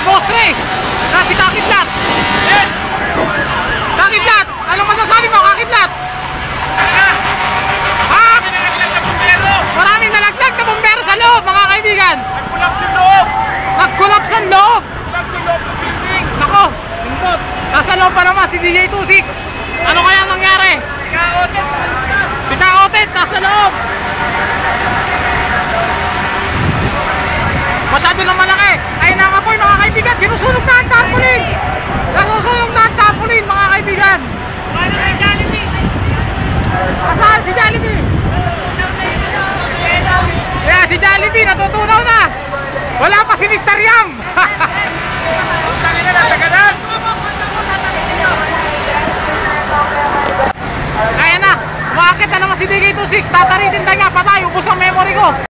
Ghost Ray, na si Kakidlat. Kakidlat, anong masasabi mo, Kakidlat? Ha? Maraming nalaglag na bumbero sa loob, mga kaibigan. Nag-collapse ang loob. Nako, nasa loob pa naman si DJ26. Ano kaya nangyari? Si Kaotet nasa loob. Masyado na malaki. Ayun na nga po mga kaibigan, sinusunog na ang tarpaulin. Nasusunog na ang tarpaulin, mga kaibigan. Asahan si Jollibee? Yeah, si Jollibee natutunaw na. Wala pa si Mr. Yam. Kaya na, umakit na naman si DJ26. Tataritin tayo nga, patay, ubos ang memory ko.